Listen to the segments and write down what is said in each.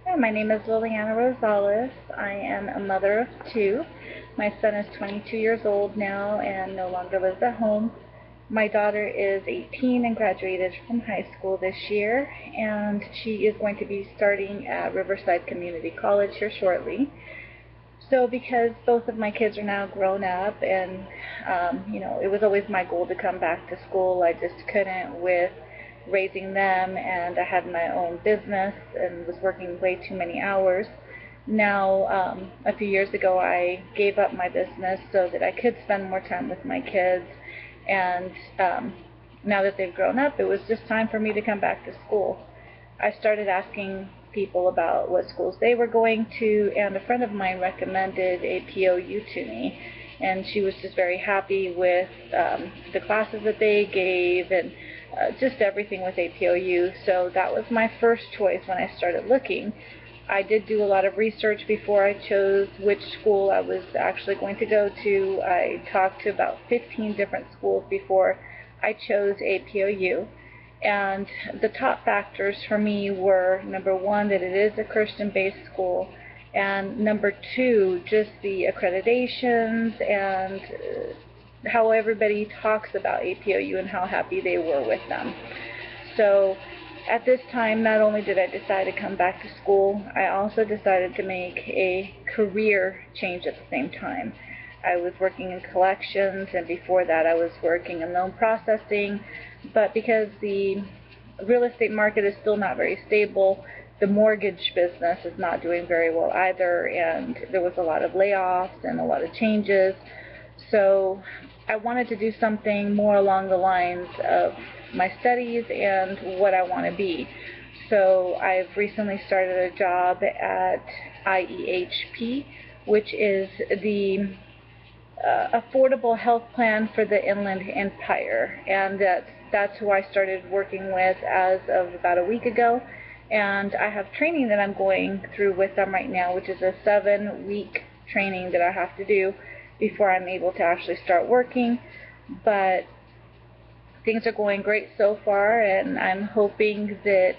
Hi, my name is Liliana Rosales. I am a mother of two. My son is 22 years old now and no longer lives at home. My daughter is 18 and graduated from high school this year, and she is going to be starting at Riverside Community College here shortly. So because both of my kids are now grown up and, it was always my goal to come back to school. I just couldn't with raising them, and I had my own business and was working way too many hours. Now, a few years ago, I gave up my business so that I could spend more time with my kids. And now that they've grown up, it was just time for me to come back to school. I started asking people about what schools they were going to, and a friend of mine recommended a POU to me, and she was just very happy with the classes that they gave and just everything with APOU. So that was my first choice when I started looking. I did do a lot of research before I chose which school I was actually going to go to. I talked to about 15 different schools before I chose APOU. And the top factors for me were, number one, that it is a Christian-based school, and number two, just the accreditations and how everybody talks about APOU and how happy they were with them. So at this time, not only did I decide to come back to school, I also decided to make a career change at the same time. I was working in collections, and before that I was working in loan processing, but because the real estate market is still not very stable, the mortgage business is not doing very well either, and there was a lot of layoffs and a lot of changes. So I wanted to do something more along the lines of my studies and what I want to be. So I've recently started a job at IEHP, which is the affordable health plan for the Inland Empire, and that's who I started working with as of about a week ago. And I have training that I'm going through with them right now, which is a 7-week training that I have to do before I'm able to actually start working. But things are going great so far, and I'm hoping that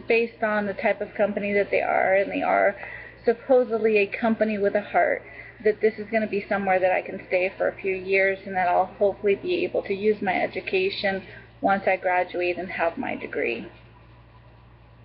based on the type of company that they are, and they are supposedly a company with a heart, that this is going to be somewhere that I can stay for a few years, and that I'll hopefully be able to use my education once I graduate and have my degree.